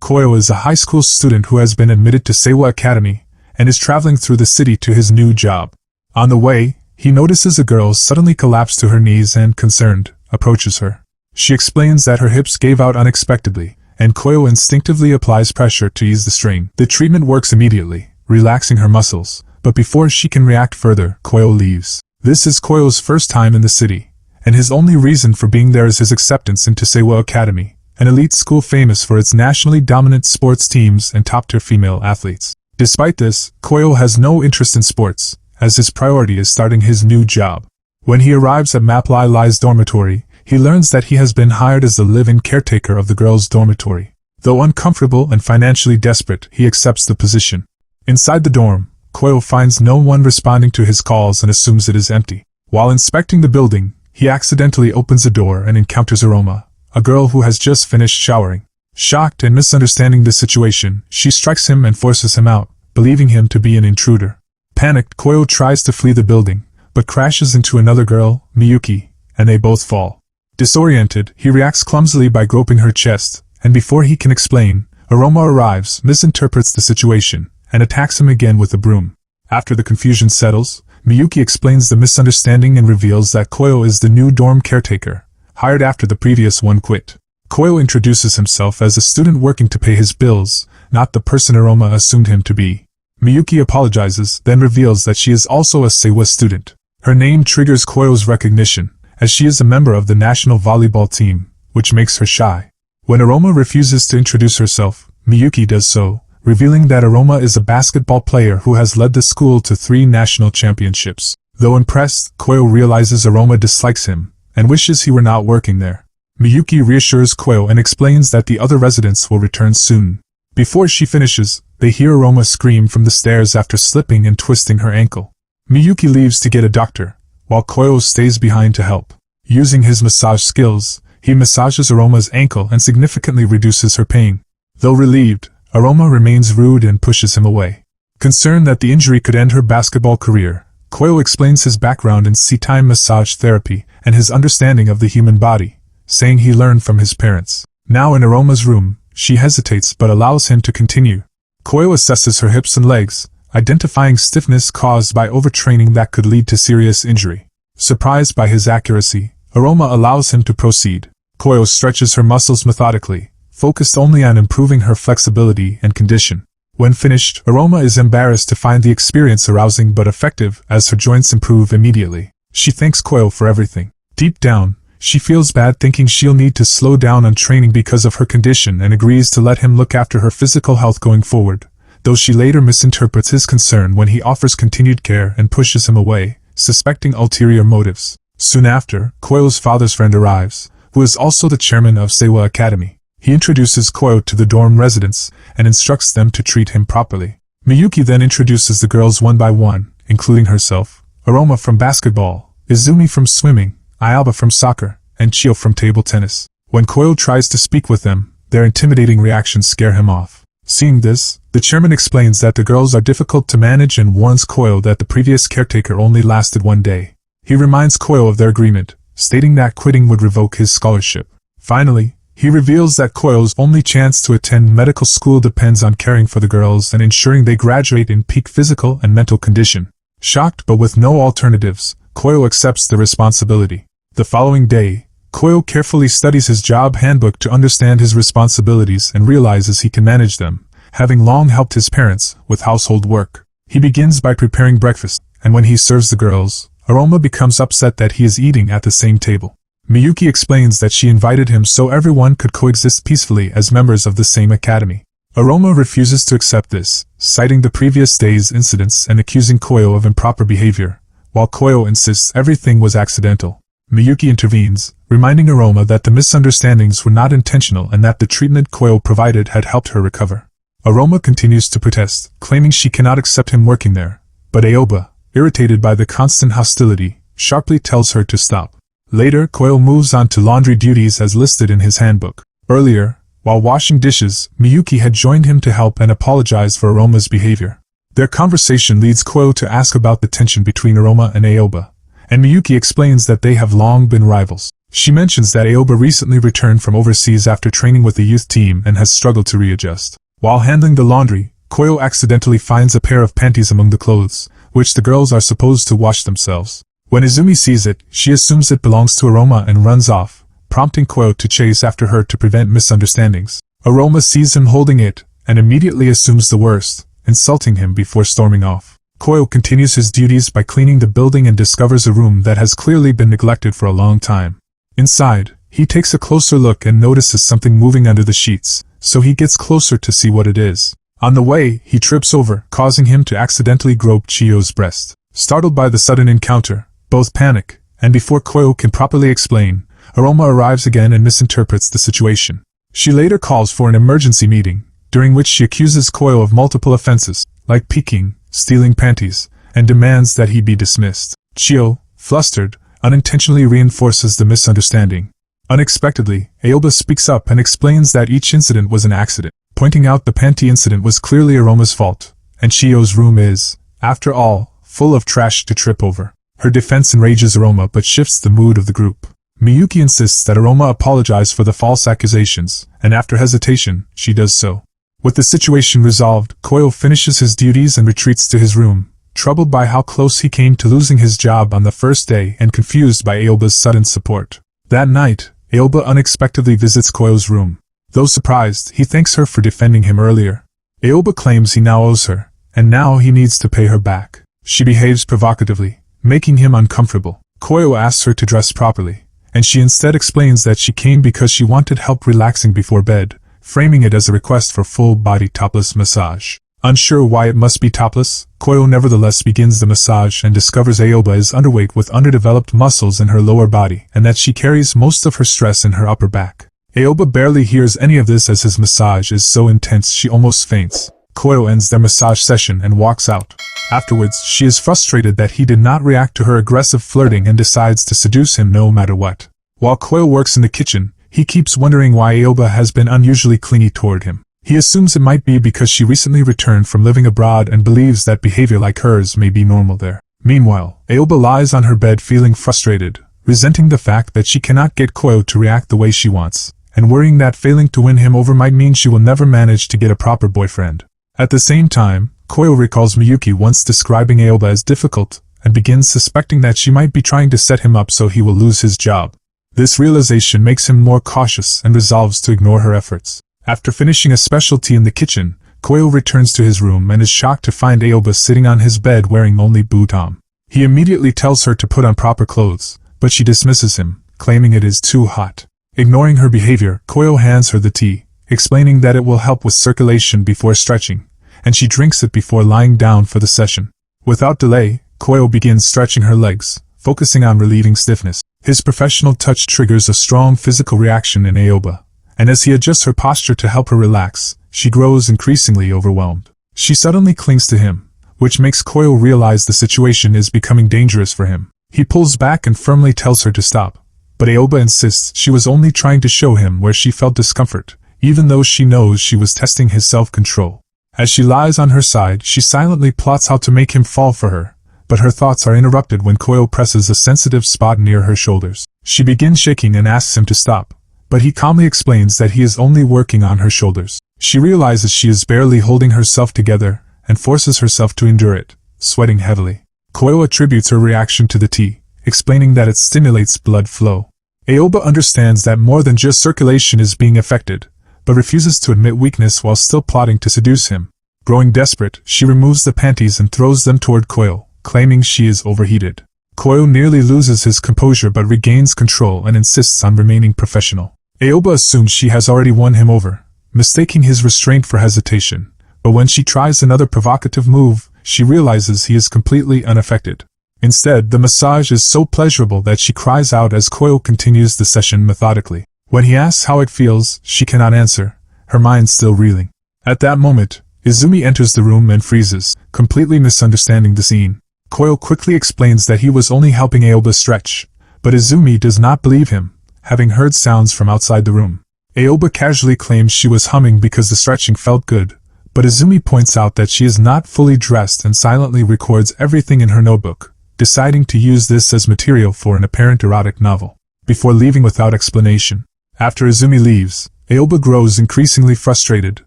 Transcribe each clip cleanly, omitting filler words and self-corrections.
Koyo is a high school student who has been admitted to Seiwa Academy and is traveling through the city to his new job. On the way, he notices a girl suddenly collapse to her knees and, concerned, approaches her. She explains that her hips gave out unexpectedly, and Koyo instinctively applies pressure to ease the strain. The treatment works immediately, relaxing her muscles, but before she can react further, Koyo leaves. This is Koyo's first time in the city, and his only reason for being there is his acceptance into Seiwa Academy, an elite school famous for its nationally dominant sports teams and top-tier female athletes. Despite this, Koyo has no interest in sports, as his priority is starting his new job. When he arrives at Maplai Lai's dormitory, he learns that he has been hired as the live-in caretaker of the girls' dormitory. Though uncomfortable and financially desperate, he accepts the position. Inside the dorm, Koyo finds no one responding to his calls and assumes it is empty. While inspecting the building, he accidentally opens a door and encounters Aroma, a girl who has just finished showering. Shocked and misunderstanding the situation, she strikes him and forces him out, believing him to be an intruder. Panicked, Koyo tries to flee the building, but crashes into another girl, Miyuki, and they both fall. Disoriented, he reacts clumsily by groping her chest, and before he can explain, Aroma arrives, misinterprets the situation, and attacks him again with a broom. After the confusion settles, Miyuki explains the misunderstanding and reveals that Koyo is the new dorm caretaker, hired after the previous one quit. Koyo introduces himself as a student working to pay his bills, not the person Aroma assumed him to be. Miyuki apologizes, then reveals that she is also a Seiwa student. Her name triggers Koyo's recognition, as she is a member of the national volleyball team, which makes her shy. When Aroma refuses to introduce herself, Miyuki does so, revealing that Aroma is a basketball player who has led the school to 3 national championships. Though impressed, Koyo realizes Aroma dislikes him, and wishes he were not working there. Miyuki reassures Koyo and explains that the other residents will return soon. Before she finishes, they hear Aroma scream from the stairs after slipping and twisting her ankle. Miyuki leaves to get a doctor, while Koyo stays behind to help. Using his massage skills, he massages Aroma's ankle and significantly reduces her pain. Though relieved, Aroma remains rude and pushes him away. Concerned that the injury could end her basketball career, Koyo explains his background in sea-time massage therapy and his understanding of the human body, saying he learned from his parents. Now in Aroma's room, she hesitates but allows him to continue. Koyo assesses her hips and legs, identifying stiffness caused by overtraining that could lead to serious injury. Surprised by his accuracy, Aroma allows him to proceed. Koyo stretches her muscles methodically, focused only on improving her flexibility and condition. When finished, Aroma is embarrassed to find the experience arousing but effective as her joints improve immediately. She thanks Koyo for everything. Deep down, she feels bad thinking she'll need to slow down on training because of her condition and agrees to let him look after her physical health going forward, though she later misinterprets his concern when he offers continued care and pushes him away, suspecting ulterior motives. Soon after, Koyo's father's friend arrives, who is also the chairman of Seiwa Academy. He introduces Koyo to the dorm residents and instructs them to treat him properly. Miyuki then introduces the girls one by one, including herself, Aroma from basketball, Izumi from swimming, Ayaba from soccer, and Chio from table tennis. When Koyo tries to speak with them, their intimidating reactions scare him off. Seeing this, the chairman explains that the girls are difficult to manage and warns Koyo that the previous caretaker only lasted 1 day. He reminds Koyo of their agreement, stating that quitting would revoke his scholarship. Finally, he reveals that Koyo's only chance to attend medical school depends on caring for the girls and ensuring they graduate in peak physical and mental condition. Shocked but with no alternatives, Koyo accepts the responsibility. The following day, Koyo carefully studies his job handbook to understand his responsibilities and realizes he can manage them, having long helped his parents with household work. He begins by preparing breakfast, and when he serves the girls, Aroma becomes upset that he is eating at the same table. Miyuki explains that she invited him so everyone could coexist peacefully as members of the same academy. Aroma refuses to accept this, citing the previous day's incidents and accusing Koyo of improper behavior, while Koyo insists everything was accidental. Miyuki intervenes, reminding Aroma that the misunderstandings were not intentional and that the treatment Koyo provided had helped her recover. Aroma continues to protest, claiming she cannot accept him working there, but Aoba, irritated by the constant hostility, sharply tells her to stop. Later, Koyo moves on to laundry duties as listed in his handbook. Earlier, while washing dishes, Miyuki had joined him to help and apologize for Aroma's behavior. Their conversation leads Koyo to ask about the tension between Aroma and Aoba, and Miyuki explains that they have long been rivals. She mentions that Aoba recently returned from overseas after training with the youth team and has struggled to readjust. While handling the laundry, Koyo accidentally finds a pair of panties among the clothes, which the girls are supposed to wash themselves. When Izumi sees it, she assumes it belongs to Aroma and runs off, prompting Koyo to chase after her to prevent misunderstandings. Aroma sees him holding it, and immediately assumes the worst, insulting him before storming off. Koyo continues his duties by cleaning the building and discovers a room that has clearly been neglected for a long time. Inside, he takes a closer look and notices something moving under the sheets, so he gets closer to see what it is. On the way, he trips over, causing him to accidentally grope Chiyo's breast. Startled by the sudden encounter, both panic, and before Koyo can properly explain, Aroma arrives again and misinterprets the situation. She later calls for an emergency meeting, during which she accuses Koyo of multiple offenses, like peeking, stealing panties, and demands that he be dismissed. Chiyo, flustered, unintentionally reinforces the misunderstanding. Unexpectedly, Aoba speaks up and explains that each incident was an accident, pointing out the panty incident was clearly Aroma's fault, and Chiyo's room is, after all, full of trash to trip over. Her defense enrages Aroma but shifts the mood of the group. Miyuki insists that Aroma apologize for the false accusations, and after hesitation, she does so. With the situation resolved, Koyo finishes his duties and retreats to his room, troubled by how close he came to losing his job on the first day and confused by Aoba's sudden support. That night, Aoba unexpectedly visits Koyo's room. Though surprised, he thanks her for defending him earlier. Aoba claims he now owes her, and now he needs to pay her back. She behaves provocatively, making him uncomfortable. Koyo asks her to dress properly, and she instead explains that she came because she wanted help relaxing before bed, framing it as a request for full-body topless massage. Unsure why it must be topless, Koyo nevertheless begins the massage and discovers Aoba is underweight with underdeveloped muscles in her lower body and that she carries most of her stress in her upper back. Aoba barely hears any of this as his massage is so intense she almost faints. Koyo ends their massage session and walks out. Afterwards, she is frustrated that he did not react to her aggressive flirting and decides to seduce him no matter what. While Koyo works in the kitchen, he keeps wondering why Aoba has been unusually clingy toward him. He assumes it might be because she recently returned from living abroad and believes that behavior like hers may be normal there. Meanwhile, Aoba lies on her bed feeling frustrated, resenting the fact that she cannot get Koyo to react the way she wants, and worrying that failing to win him over might mean she will never manage to get a proper boyfriend. At the same time, Koyo recalls Miyuki once describing Aoba as difficult, and begins suspecting that she might be trying to set him up so he will lose his job. This realization makes him more cautious and resolves to ignore her efforts. After finishing a specialty in the kitchen, Koyo returns to his room and is shocked to find Aoba sitting on his bed wearing only butom. He immediately tells her to put on proper clothes, but she dismisses him, claiming it is too hot. Ignoring her behavior, Koyo hands her the tea, explaining that it will help with circulation before stretching, and she drinks it before lying down for the session. Without delay, Koyo begins stretching her legs, focusing on relieving stiffness. His professional touch triggers a strong physical reaction in Aoba, and as he adjusts her posture to help her relax, she grows increasingly overwhelmed. She suddenly clings to him, which makes Koyo realize the situation is becoming dangerous for him. He pulls back and firmly tells her to stop, but Aoba insists she was only trying to show him where she felt discomfort, even though she knows she was testing his self-control. As she lies on her side, she silently plots how to make him fall for her, but her thoughts are interrupted when Koyo presses a sensitive spot near her shoulders. She begins shaking and asks him to stop, but he calmly explains that he is only working on her shoulders. She realizes she is barely holding herself together and forces herself to endure it, sweating heavily. Koyo attributes her reaction to the tea, explaining that it stimulates blood flow. Aoba understands that more than just circulation is being affected, but refuses to admit weakness while still plotting to seduce him. Growing desperate, she removes the panties and throws them toward Koyo, claiming she is overheated. Koyo nearly loses his composure but regains control and insists on remaining professional. Aoba assumes she has already won him over, mistaking his restraint for hesitation, but when she tries another provocative move, she realizes he is completely unaffected. Instead, the massage is so pleasurable that she cries out as Koyo continues the session methodically. When he asks how it feels, she cannot answer, her mind still reeling. At that moment, Izumi enters the room and freezes, completely misunderstanding the scene. Koyo quickly explains that he was only helping Aoba stretch, but Izumi does not believe him, having heard sounds from outside the room. Aoba casually claims she was humming because the stretching felt good, but Izumi points out that she is not fully dressed and silently records everything in her notebook, deciding to use this as material for an apparent erotic novel. before leaving without explanation. After Izumi leaves, Aoba grows increasingly frustrated,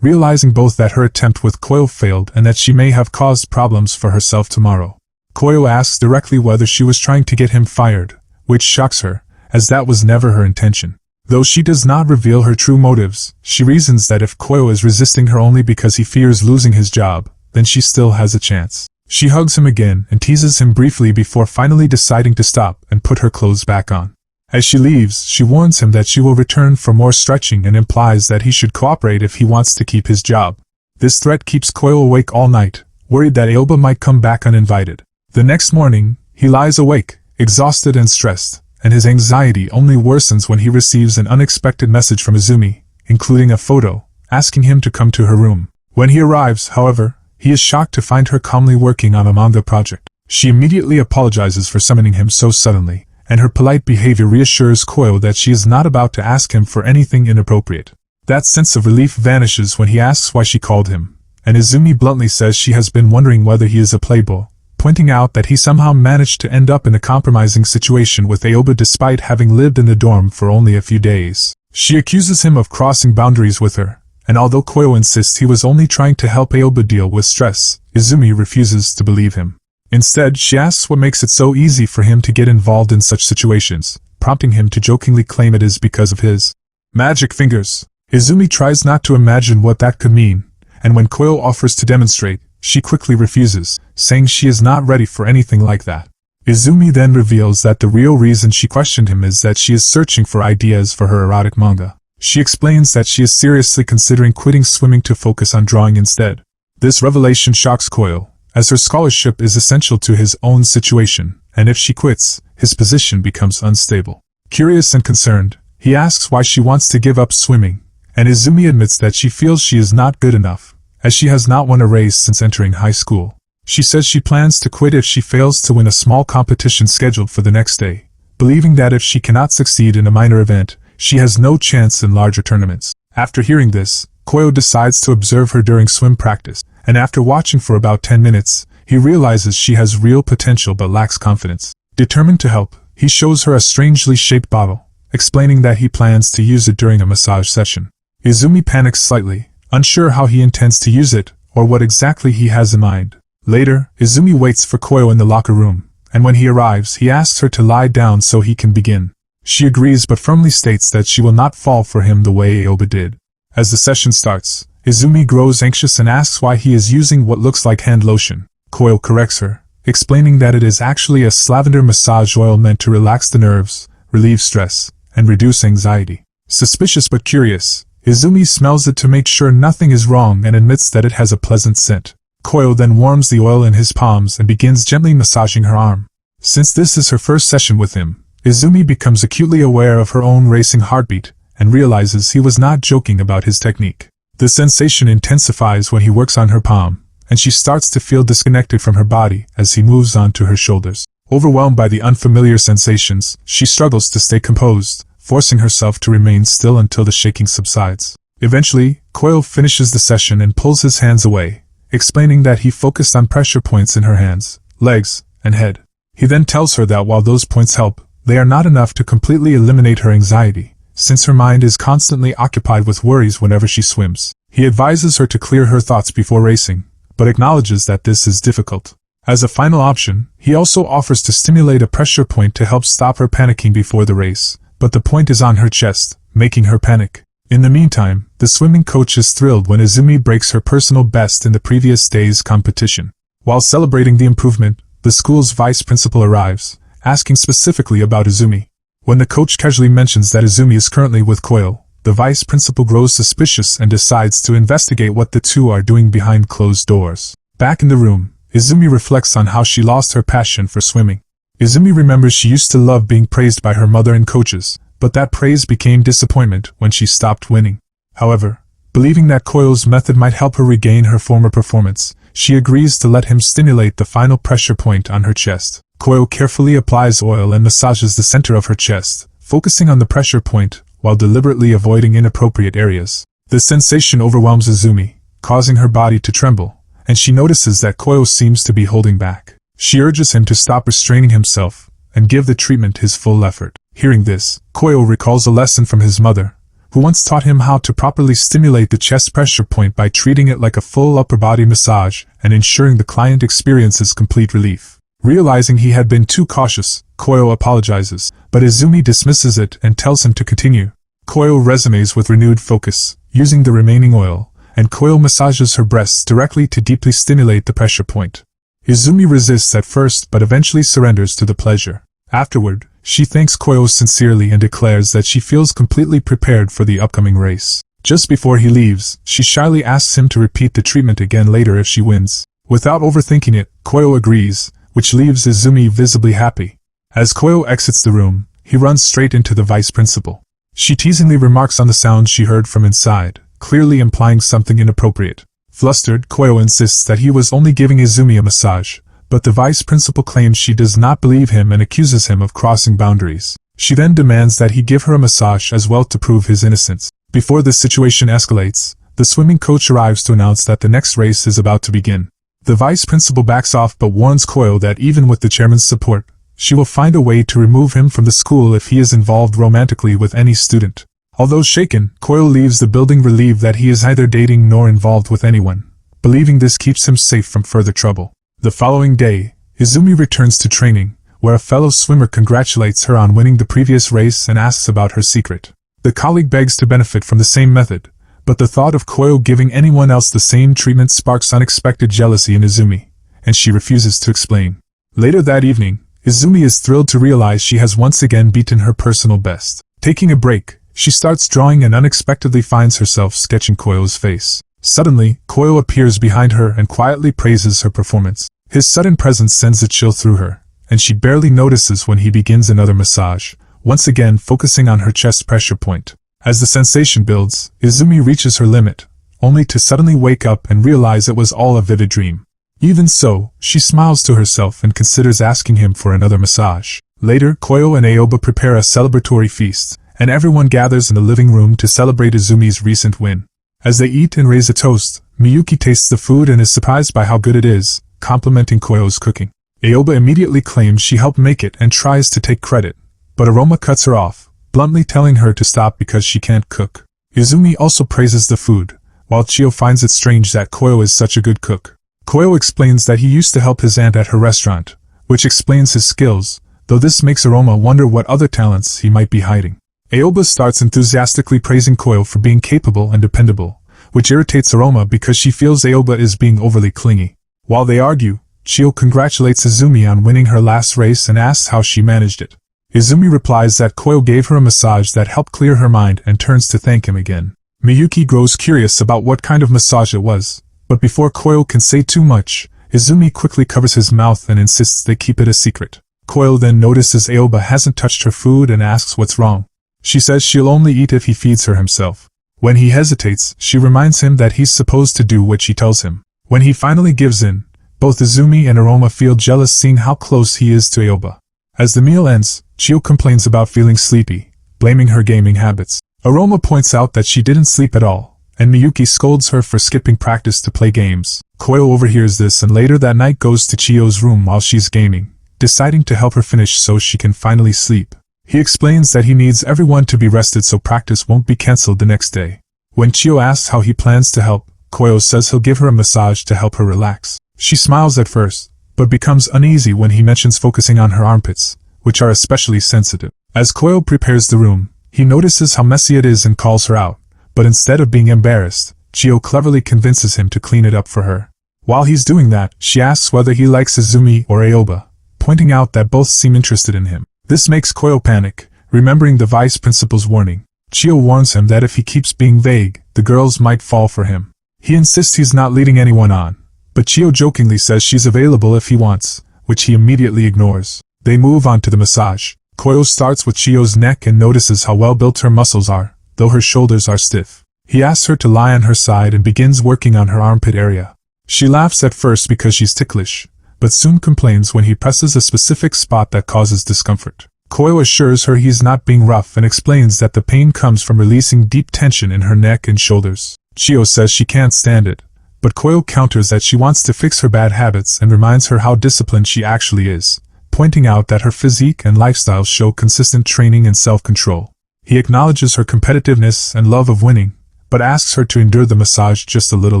realizing both that her attempt with Koyo failed and that she may have caused problems for herself tomorrow. Koyo asks directly whether she was trying to get him fired, which shocks her, as that was never her intention. Though she does not reveal her true motives, she reasons that if Koyo is resisting her only because he fears losing his job, then she still has a chance. She hugs him again and teases him briefly before finally deciding to stop and put her clothes back on. As she leaves, she warns him that she will return for more stretching and implies that he should cooperate if he wants to keep his job. This threat keeps Koyo awake all night, worried that Aoba might come back uninvited. The next morning, he lies awake, exhausted and stressed, and his anxiety only worsens when he receives an unexpected message from Izumi, including a photo, asking him to come to her room. When he arrives, however, he is shocked to find her calmly working on a manga project. She immediately apologizes for summoning him so suddenly, and her polite behavior reassures Koyo that she is not about to ask him for anything inappropriate. That sense of relief vanishes when he asks why she called him, and Izumi bluntly says she has been wondering whether he is a playboy, pointing out that he somehow managed to end up in a compromising situation with Aoba despite having lived in the dorm for only a few days. She accuses him of crossing boundaries with her, and although Koyo insists he was only trying to help Aoba deal with stress, Izumi refuses to believe him. Instead, she asks what makes it so easy for him to get involved in such situations, prompting him to jokingly claim it is because of his magic fingers. Izumi tries not to imagine what that could mean, and when Koyo offers to demonstrate, she quickly refuses, saying she is not ready for anything like that. Izumi then reveals that the real reason she questioned him is that she is searching for ideas for her erotic manga. She explains that she is seriously considering quitting swimming to focus on drawing instead. This revelation shocks Koyo, as her scholarship is essential to his own situation, and if she quits, his position becomes unstable. Curious and concerned, he asks why she wants to give up swimming, and Izumi admits that she feels she is not good enough, as she has not won a race since entering high school. She says she plans to quit if she fails to win a small competition scheduled for the next day, believing that if she cannot succeed in a minor event, she has no chance in larger tournaments. After hearing this, Koyo decides to observe her during swim practice, and after watching for about 10 minutes, he realizes she has real potential but lacks confidence. Determined to help, he shows her a strangely shaped bottle, explaining that he plans to use it during a massage session. Izumi panics slightly, unsure how he intends to use it, or what exactly he has in mind. Later, Izumi waits for Koyo in the locker room, and when he arrives he asks her to lie down so he can begin. She agrees but firmly states that she will not fall for him the way Aoba did. As the session starts, Izumi grows anxious and asks why he is using what looks like hand lotion. Koyo corrects her, explaining that it is actually a lavender massage oil meant to relax the nerves, relieve stress, and reduce anxiety. Suspicious but curious, Izumi smells it to make sure nothing is wrong and admits that it has a pleasant scent. Koyo then warms the oil in his palms and begins gently massaging her arm. Since this is her first session with him, Izumi becomes acutely aware of her own racing heartbeat and realizes he was not joking about his technique. The sensation intensifies when he works on her palm, and she starts to feel disconnected from her body as he moves on to her shoulders. Overwhelmed by the unfamiliar sensations, she struggles to stay composed, forcing herself to remain still until the shaking subsides. Eventually, Koyo finishes the session and pulls his hands away, explaining that he focused on pressure points in her hands, legs, and head. He then tells her that while those points help, they are not enough to completely eliminate her anxiety, since her mind is constantly occupied with worries whenever she swims. He advises her to clear her thoughts before racing, but acknowledges that this is difficult. As a final option, he also offers to stimulate a pressure point to help stop her panicking before the race, but the point is on her chest, making her panic. In the meantime, the swimming coach is thrilled when Izumi breaks her personal best in the previous day's competition. While celebrating the improvement, the school's vice principal arrives, asking specifically about Izumi. When the coach casually mentions that Izumi is currently with Koyo, the vice principal grows suspicious and decides to investigate what the two are doing behind closed doors. Back in the room, Izumi reflects on how she lost her passion for swimming. Izumi remembers she used to love being praised by her mother and coaches, but that praise became disappointment when she stopped winning. However, believing that Koyo's method might help her regain her former performance, she agrees to let him stimulate the final pressure point on her chest. Koyo carefully applies oil and massages the center of her chest, focusing on the pressure point while deliberately avoiding inappropriate areas. The sensation overwhelms Izumi, causing her body to tremble, and she notices that Koyo seems to be holding back. She urges him to stop restraining himself and give the treatment his full effort. Hearing this, Koyo recalls a lesson from his mother, who once taught him how to properly stimulate the chest pressure point by treating it like a full upper body massage and ensuring the client experiences complete relief. Realizing he had been too cautious, Koyo apologizes, but Izumi dismisses it and tells him to continue. Koyo resumes with renewed focus, using the remaining oil, and Koyo massages her breasts directly to deeply stimulate the pressure point. Izumi resists at first but eventually surrenders to the pleasure. Afterward, she thanks Koyo sincerely and declares that she feels completely prepared for the upcoming race. Just before he leaves, she shyly asks him to repeat the treatment again later if she wins. Without overthinking it, Koyo agrees, which leaves Izumi visibly happy. As Koyo exits the room, he runs straight into the vice principal. She teasingly remarks on the sound she heard from inside, clearly implying something inappropriate. Flustered, Koyo insists that he was only giving Izumi a massage, but the vice principal claims she does not believe him and accuses him of crossing boundaries. She then demands that he give her a massage as well to prove his innocence. Before the situation escalates, the swimming coach arrives to announce that the next race is about to begin. The vice principal backs off but warns Koyo that even with the chairman's support, she will find a way to remove him from the school if he is involved romantically with any student. Although shaken, Koyo leaves the building relieved that he is neither dating nor involved with anyone, believing this keeps him safe from further trouble. The following day, Izumi returns to training, where a fellow swimmer congratulates her on winning the previous race and asks about her secret. The colleague begs to benefit from the same method, but the thought of Koyo giving anyone else the same treatment sparks unexpected jealousy in Izumi, and she refuses to explain. Later that evening, Izumi is thrilled to realize she has once again beaten her personal best. Taking a break, she starts drawing and unexpectedly finds herself sketching Koyo's face. Suddenly, Koyo appears behind her and quietly praises her performance. His sudden presence sends a chill through her, and she barely notices when he begins another massage, once again focusing on her chest pressure point. As the sensation builds, Izumi reaches her limit, only to suddenly wake up and realize it was all a vivid dream. Even so, she smiles to herself and considers asking him for another massage. Later, Koyo and Aoba prepare a celebratory feast, and everyone gathers in the living room to celebrate Izumi's recent win. As they eat and raise a toast, Miyuki tastes the food and is surprised by how good it is, complimenting Koyo's cooking. Aoba immediately claims she helped make it and tries to take credit, but Aroma cuts her off, bluntly telling her to stop because she can't cook. Izumi also praises the food, while Chio finds it strange that Koyo is such a good cook. Koyo explains that he used to help his aunt at her restaurant, which explains his skills, though this makes Aroma wonder what other talents he might be hiding. Aoba starts enthusiastically praising Koyo for being capable and dependable, which irritates Aroma because she feels Aoba is being overly clingy. While they argue, Chio congratulates Izumi on winning her last race and asks how she managed it. Izumi replies that Koyo gave her a massage that helped clear her mind and turns to thank him again. Miyuki grows curious about what kind of massage it was, but before Koyo can say too much, Izumi quickly covers his mouth and insists they keep it a secret. Koyo then notices Aoba hasn't touched her food and asks what's wrong. She says she'll only eat if he feeds her himself. When he hesitates, she reminds him that he's supposed to do what she tells him. When he finally gives in, both Izumi and Aroma feel jealous seeing how close he is to Aoba. As the meal ends, Chio complains about feeling sleepy, blaming her gaming habits. Aroma points out that she didn't sleep at all, and Miyuki scolds her for skipping practice to play games. Koyo overhears this and later that night goes to Chio's room while she's gaming, deciding to help her finish so she can finally sleep. He explains that he needs everyone to be rested so practice won't be cancelled the next day. When Chio asks how he plans to help, Koyo says he'll give her a massage to help her relax. She smiles at first, but becomes uneasy when he mentions focusing on her armpits, which are especially sensitive. As Koyo prepares the room, he notices how messy it is and calls her out, but instead of being embarrassed, Chio cleverly convinces him to clean it up for her. While he's doing that, she asks whether he likes Izumi or Aoba, pointing out that both seem interested in him. This makes Koyo panic, remembering the vice principal's warning. Chio warns him that if he keeps being vague, the girls might fall for him. He insists he's not leading anyone on, but Chio jokingly says she's available if he wants, which he immediately ignores. They move on to the massage. Koyo starts with Chio's neck and notices how well built her muscles are, though her shoulders are stiff. He asks her to lie on her side and begins working on her armpit area. She laughs at first because she's ticklish, but soon complains when he presses a specific spot that causes discomfort. Koyo assures her he's not being rough and explains that the pain comes from releasing deep tension in her neck and shoulders. Chio says she can't stand it, but Koyo counters that she wants to fix her bad habits and reminds her how disciplined she actually is, pointing out that her physique and lifestyle show consistent training and self-control. He acknowledges her competitiveness and love of winning, but asks her to endure the massage just a little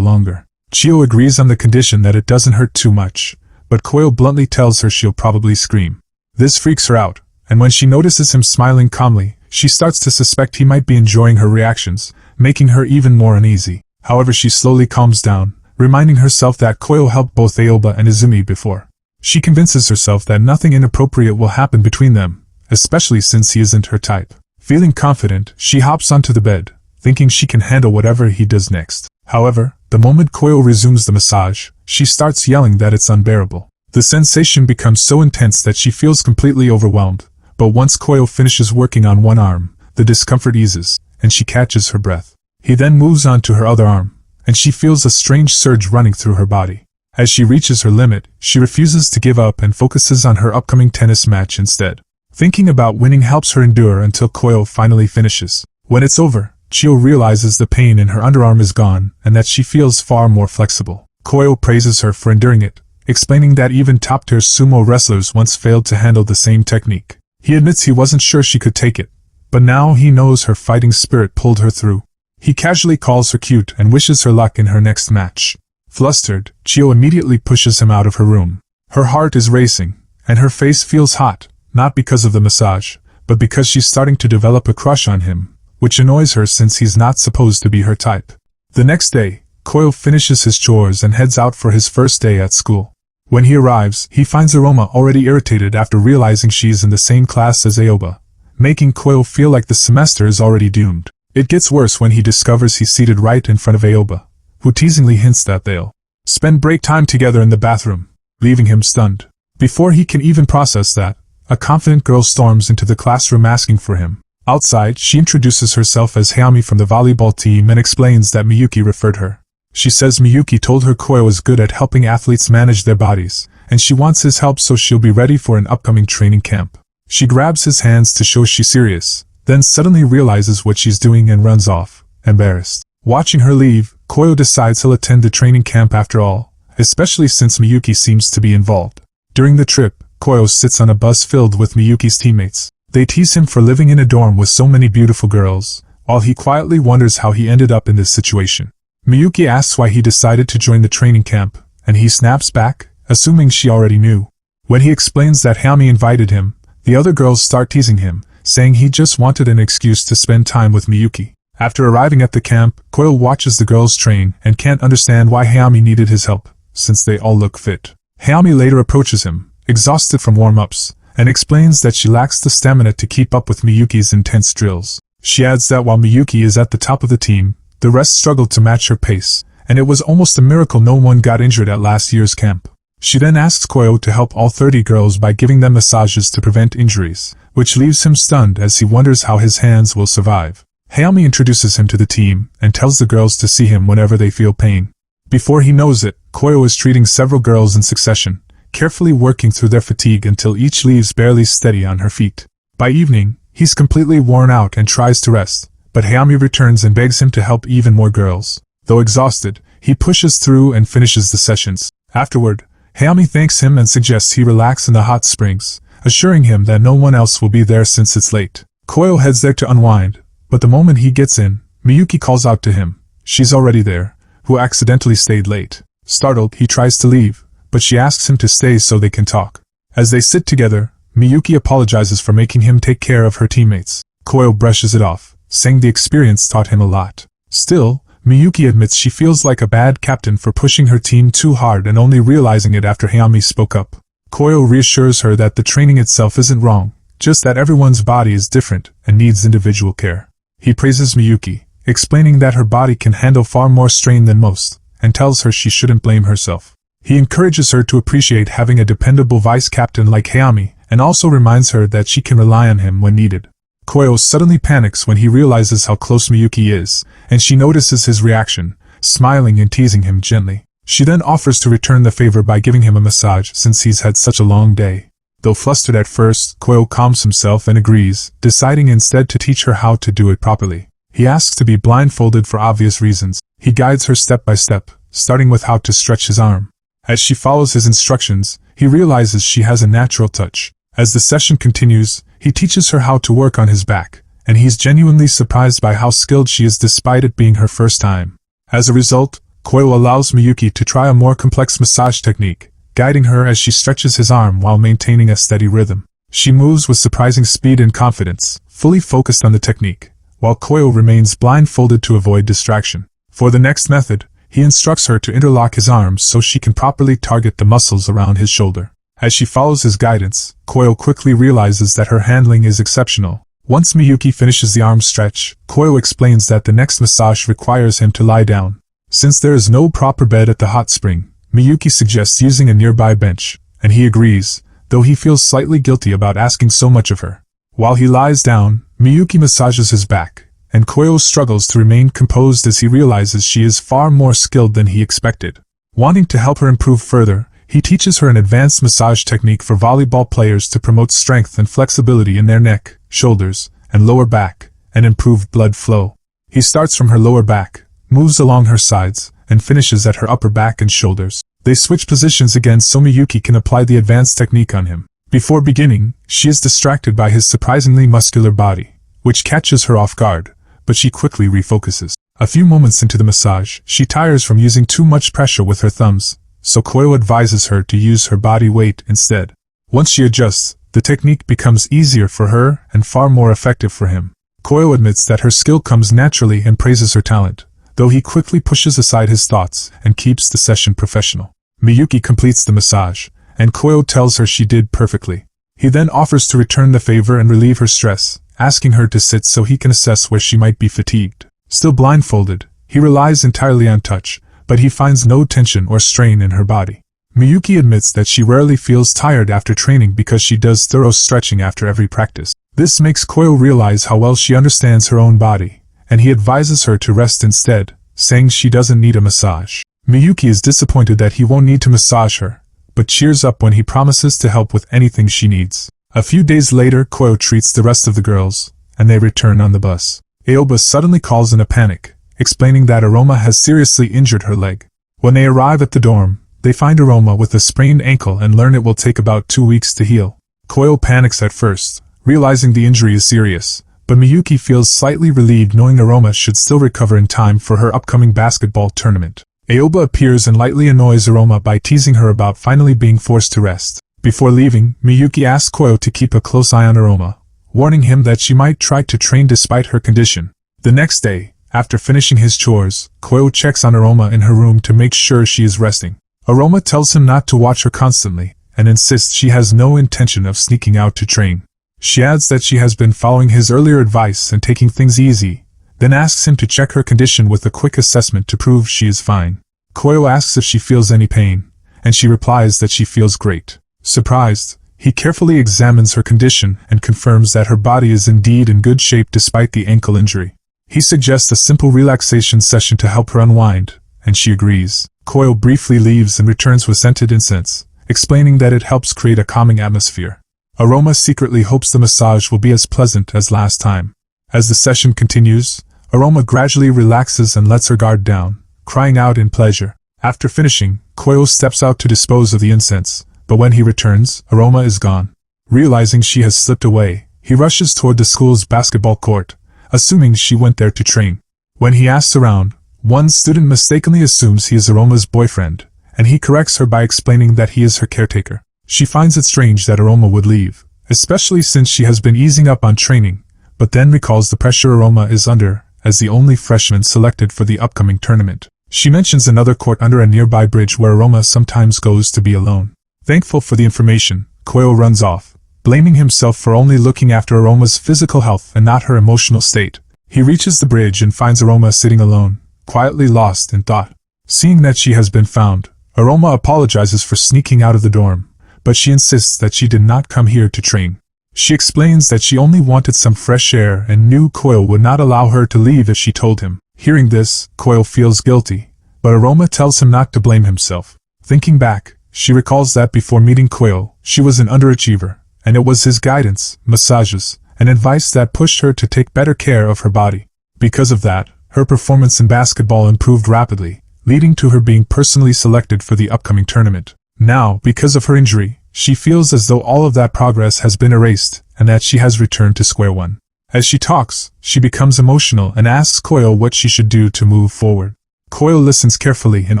longer. Chio agrees on the condition that it doesn't hurt too much, but Koyo bluntly tells her she'll probably scream. This freaks her out, and when she notices him smiling calmly, she starts to suspect he might be enjoying her reactions, making her even more uneasy. However, she slowly calms down, reminding herself that Koyo helped both Aoba and Izumi before. She convinces herself that nothing inappropriate will happen between them, especially since he isn't her type. Feeling confident, she hops onto the bed, thinking she can handle whatever he does next. However, the moment Koyo resumes the massage, she starts yelling that it's unbearable. The sensation becomes so intense that she feels completely overwhelmed, but once Koyo finishes working on one arm, the discomfort eases, and she catches her breath. He then moves on to her other arm, and she feels a strange surge running through her body. As she reaches her limit, she refuses to give up and focuses on her upcoming tennis match instead. Thinking about winning helps her endure until Koyo finally finishes. When it's over, Chio realizes the pain in her underarm is gone and that she feels far more flexible. Koyo praises her for enduring it, explaining that even top-tier sumo wrestlers once failed to handle the same technique. He admits he wasn't sure she could take it, but now he knows her fighting spirit pulled her through. He casually calls her cute and wishes her luck in her next match. Flustered, Chio immediately pushes him out of her room. Her heart is racing, and her face feels hot, not because of the massage, but because she's starting to develop a crush on him, which annoys her since he's not supposed to be her type. The next day, Koyo finishes his chores and heads out for his first day at school. When he arrives, he finds Aroma already irritated after realizing she's in the same class as Aoba, making Koyo feel like the semester is already doomed. It gets worse when he discovers he's seated right in front of Aoba, who teasingly hints that they'll spend break time together in the bathroom, leaving him stunned. Before he can even process that, a confident girl storms into the classroom asking for him. Outside, she introduces herself as Hayami from the volleyball team and explains that Miyuki referred her. She says Miyuki told her Koyo is good at helping athletes manage their bodies, and she wants his help so she'll be ready for an upcoming training camp. She grabs his hands to show she's serious, then suddenly realizes what she's doing and runs off, embarrassed. Watching her leave, Koyo decides he'll attend the training camp after all, especially since Miyuki seems to be involved. During the trip, Koyo sits on a bus filled with Miyuki's teammates. They tease him for living in a dorm with so many beautiful girls, while he quietly wonders how he ended up in this situation. Miyuki asks why he decided to join the training camp, and he snaps back, assuming she already knew. When he explains that Hayami invited him, the other girls start teasing him, saying he just wanted an excuse to spend time with Miyuki. After arriving at the camp, Koyo watches the girls train and can't understand why Hayami needed his help, since they all look fit. Hayami later approaches him, exhausted from warm-ups, and explains that she lacks the stamina to keep up with Miyuki's intense drills. She adds that while Miyuki is at the top of the team, the rest struggled to match her pace, and it was almost a miracle no one got injured at last year's camp. She then asks Koyo to help all 30 girls by giving them massages to prevent injuries, which leaves him stunned as he wonders how his hands will survive. Hayami introduces him to the team and tells the girls to see him whenever they feel pain. Before he knows it, Koyo is treating several girls in succession, carefully working through their fatigue until each leaves barely steady on her feet. By evening, he's completely worn out and tries to rest, but Hayami returns and begs him to help even more girls. Though exhausted, he pushes through and finishes the sessions. Afterward, Hayami thanks him and suggests he relax in the hot springs, assuring him that no one else will be there since it's late. Koyo heads there to unwind, but the moment he gets in, Miyuki calls out to him. She's already there, who accidentally stayed late. Startled, he tries to leave, but she asks him to stay so they can talk. As they sit together, Miyuki apologizes for making him take care of her teammates. Koyo brushes it off, saying the experience taught him a lot. Still, Miyuki admits she feels like a bad captain for pushing her team too hard and only realizing it after Hayami spoke up. Koyo reassures her that the training itself isn't wrong, just that everyone's body is different and needs individual care. He praises Miyuki, explaining that her body can handle far more strain than most, and tells her she shouldn't blame herself. He encourages her to appreciate having a dependable vice-captain like Hayami, and also reminds her that she can rely on him when needed. Koyo suddenly panics when he realizes how close Miyuki is, and she notices his reaction, smiling and teasing him gently. She then offers to return the favor by giving him a massage since he's had such a long day. Though flustered at first, Koyo calms himself and agrees, deciding instead to teach her how to do it properly. He asks to be blindfolded for obvious reasons. He guides her step by step, starting with how to stretch his arm. As she follows his instructions, he realizes she has a natural touch. As the session continues, he teaches her how to work on his back, and he's genuinely surprised by how skilled she is despite it being her first time. As a result, Koyo allows Miyuki to try a more complex massage technique, guiding her as she stretches his arm while maintaining a steady rhythm. She moves with surprising speed and confidence, fully focused on the technique, while Koyo remains blindfolded to avoid distraction. For the next method, he instructs her to interlock his arms so she can properly target the muscles around his shoulder. As she follows his guidance, Koyo quickly realizes that her handling is exceptional. Once Miyuki finishes the arm stretch, Koyo explains that the next massage requires him to lie down. Since there is no proper bed at the hot spring, Miyuki suggests using a nearby bench, and he agrees, though he feels slightly guilty about asking so much of her. While he lies down, Miyuki massages his back, and Koyo struggles to remain composed as he realizes she is far more skilled than he expected. Wanting to help her improve further, he teaches her an advanced massage technique for volleyball players to promote strength and flexibility in their neck, shoulders, and lower back, and improve blood flow. He starts from her lower back, moves along her sides, and finishes at her upper back and shoulders. They switch positions again so Miyuki can apply the advanced technique on him. Before beginning, she is distracted by his surprisingly muscular body, which catches her off guard, but she quickly refocuses. A few moments into the massage, she tires from using too much pressure with her thumbs, so Koyo advises her to use her body weight instead. Once she adjusts, the technique becomes easier for her and far more effective for him. Koyo admits that her skill comes naturally and praises her talent, though he quickly pushes aside his thoughts and keeps the session professional. Miyuki completes the massage, and Koyo tells her she did perfectly. He then offers to return the favor and relieve her stress, asking her to sit so he can assess where she might be fatigued. Still blindfolded, he relies entirely on touch, but he finds no tension or strain in her body. Miyuki admits that she rarely feels tired after training because she does thorough stretching after every practice. This makes Koyo realize how well she understands her own body, and he advises her to rest instead, saying she doesn't need a massage. Miyuki is disappointed that he won't need to massage her, but cheers up when he promises to help with anything she needs. A few days later, Koyo treats the rest of the girls, and they return on the bus. Aoba suddenly calls in a panic, explaining that Aroma has seriously injured her leg. When they arrive at the dorm, they find Aroma with a sprained ankle and learn it will take about 2 weeks to heal. Koyo panics at first, realizing the injury is serious, but Miyuki feels slightly relieved knowing Aroma should still recover in time for her upcoming basketball tournament. Aoba appears and lightly annoys Aroma by teasing her about finally being forced to rest. Before leaving, Miyuki asks Koyo to keep a close eye on Aroma, warning him that she might try to train despite her condition. The next day, after finishing his chores, Koyo checks on Aroma in her room to make sure she is resting. Aroma tells him not to watch her constantly, and insists she has no intention of sneaking out to train. She adds that she has been following his earlier advice and taking things easy, then asks him to check her condition with a quick assessment to prove she is fine. Koyo asks if she feels any pain, and she replies that she feels great. Surprised, he carefully examines her condition and confirms that her body is indeed in good shape despite the ankle injury. He suggests a simple relaxation session to help her unwind, and she agrees. Koyo briefly leaves and returns with scented incense, explaining that it helps create a calming atmosphere. Aroma secretly hopes the massage will be as pleasant as last time. As the session continues, Aroma gradually relaxes and lets her guard down, crying out in pleasure. After finishing, Koyo steps out to dispose of the incense, but when he returns, Aroma is gone. Realizing she has slipped away, he rushes toward the school's basketball court, assuming she went there to train. When he asks around, one student mistakenly assumes he is Aroma's boyfriend, and he corrects her by explaining that he is her caretaker. She finds it strange that Aroma would leave, especially since she has been easing up on training, but then recalls the pressure Aroma is under as the only freshman selected for the upcoming tournament. She mentions another court under a nearby bridge where Aroma sometimes goes to be alone. Thankful for the information, Koyo runs off, blaming himself for only looking after Aroma's physical health and not her emotional state. He reaches the bridge and finds Aroma sitting alone, quietly lost in thought. Seeing that she has been found, Aroma apologizes for sneaking out of the dorm, but she insists that she did not come here to train. She explains that she only wanted some fresh air and knew Koyo would not allow her to leave if she told him. Hearing this, Koyo feels guilty, but Aroma tells him not to blame himself. Thinking back, she recalls that before meeting Koyo, she was an underachiever, and it was his guidance, massages, and advice that pushed her to take better care of her body. Because of that, her performance in basketball improved rapidly, leading to her being personally selected for the upcoming tournament. Now, because of her injury, she feels as though all of that progress has been erased and that she has returned to square one. As she talks, she becomes emotional and asks Koyo what she should do to move forward. Koyo listens carefully and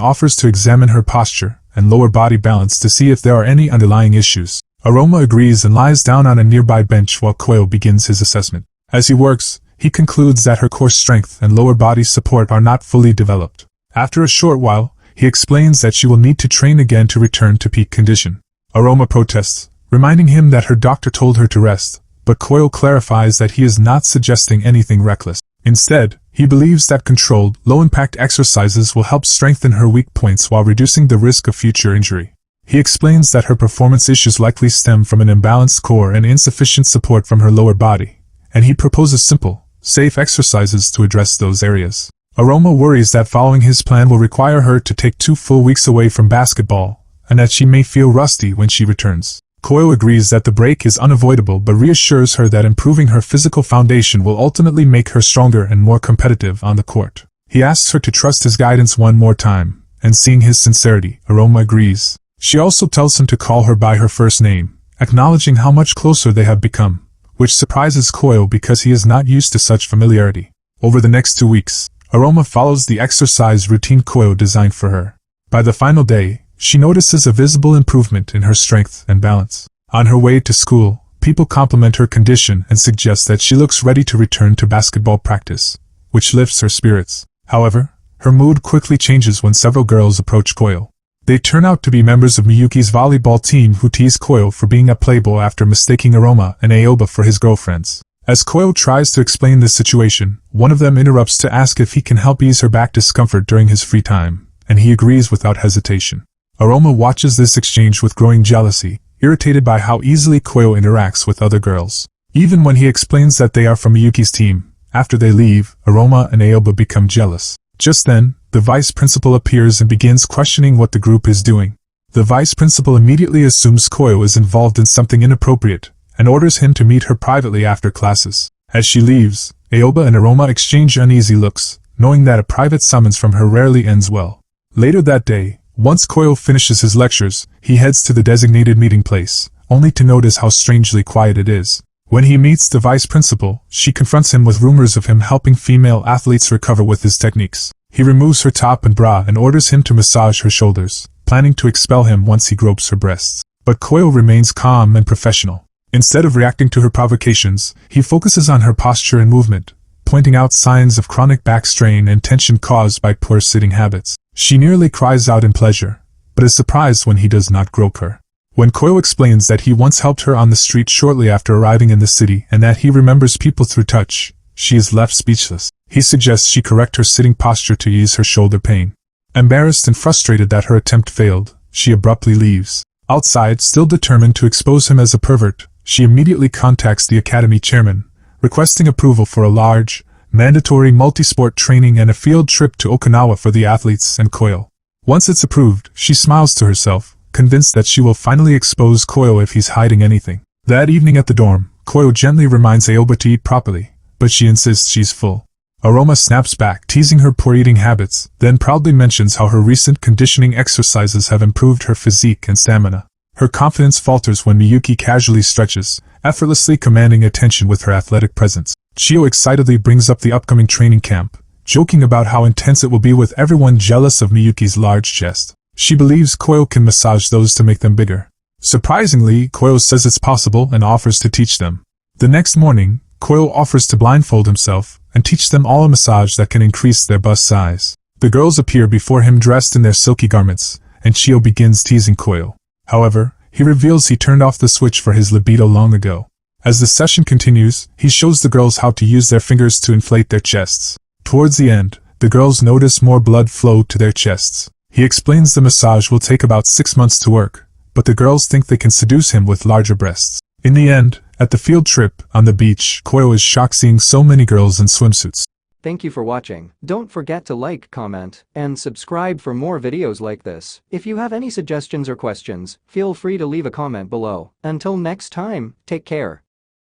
offers to examine her posture and lower body balance to see if there are any underlying issues. Aroma agrees and lies down on a nearby bench while Koyo begins his assessment. As he works, he concludes that her core strength and lower body support are not fully developed. After a short while, he explains that she will need to train again to return to peak condition. Aroma protests, reminding him that her doctor told her to rest, but Koyo clarifies that he is not suggesting anything reckless. Instead, he believes that controlled, low-impact exercises will help strengthen her weak points while reducing the risk of future injury. He explains that her performance issues likely stem from an imbalanced core and insufficient support from her lower body, and he proposes simple, safe exercises to address those areas. Aroma worries that following his plan will require her to take 2 full weeks away from basketball, and that she may feel rusty when she returns. Koyo agrees that the break is unavoidable but reassures her that improving her physical foundation will ultimately make her stronger and more competitive on the court. He asks her to trust his guidance one more time, and seeing his sincerity, Aroma agrees. She also tells him to call her by her first name, acknowledging how much closer they have become, which surprises Koyo because he is not used to such familiarity. Over the next 2 weeks, Aroma follows the exercise routine Koyo designed for her. By the final day, she notices a visible improvement in her strength and balance. On her way to school, people compliment her condition and suggest that she looks ready to return to basketball practice, which lifts her spirits. However, her mood quickly changes when several girls approach Koyo. They turn out to be members of Miyuki's volleyball team who tease Koyo for being a playboy after mistaking Aroma and Aoba for his girlfriends. As Koyo tries to explain this situation, one of them interrupts to ask if he can help ease her back discomfort during his free time, and he agrees without hesitation. Aroma watches this exchange with growing jealousy, irritated by how easily Koyo interacts with other girls. Even when he explains that they are from Miyuki's team, after they leave, Aroma and Aoba become jealous. Just then, the vice principal appears and begins questioning what the group is doing. The vice principal immediately assumes Koyo is involved in something inappropriate, and orders him to meet her privately after classes. As she leaves, Aoba and Aroma exchange uneasy looks, knowing that a private summons from her rarely ends well. Later that day, once Koyo finishes his lectures, he heads to the designated meeting place, only to notice how strangely quiet it is. When he meets the vice principal, she confronts him with rumors of him helping female athletes recover with his techniques. He removes her top and bra and orders him to massage her shoulders, planning to expel him once he gropes her breasts. But Koyo remains calm and professional. Instead of reacting to her provocations, he focuses on her posture and movement, pointing out signs of chronic back strain and tension caused by poor sitting habits. She nearly cries out in pleasure, but is surprised when he does not grope her. When Koyo explains that he once helped her on the street shortly after arriving in the city and that he remembers people through touch, she is left speechless. He suggests she correct her sitting posture to ease her shoulder pain. Embarrassed and frustrated that her attempt failed, she abruptly leaves. Outside, still determined to expose him as a pervert, she immediately contacts the academy chairman, requesting approval for a large, mandatory multi-sport training and a field trip to Okinawa for the athletes and Koyo. Once it's approved, she smiles to herself, convinced that she will finally expose Koyo if he's hiding anything. That evening at the dorm, Koyo gently reminds Aoba to eat properly, but she insists she's full. Aroma snaps back, teasing her poor eating habits, then proudly mentions how her recent conditioning exercises have improved her physique and stamina. Her confidence falters when Miyuki casually stretches, effortlessly commanding attention with her athletic presence. Chio excitedly brings up the upcoming training camp, joking about how intense it will be with everyone jealous of Miyuki's large chest. She believes Koyo can massage those to make them bigger. Surprisingly, Koyo says it's possible and offers to teach them. The next morning, Koyo offers to blindfold himself and teach them all a massage that can increase their bust size. The girls appear before him dressed in their silky garments, and Chio begins teasing Koyo. However, he reveals he turned off the switch for his libido long ago. As the session continues, he shows the girls how to use their fingers to inflate their chests. Towards the end, the girls notice more blood flow to their chests. He explains the massage will take about 6 months to work, but the girls think they can seduce him with larger breasts. In the end, at the field trip, on the beach, Koyo is shocked seeing so many girls in swimsuits. Thank you for watching. Don't forget to like, comment, and subscribe for more videos like this. If you have any suggestions or questions, feel free to leave a comment below. Until next time, take care.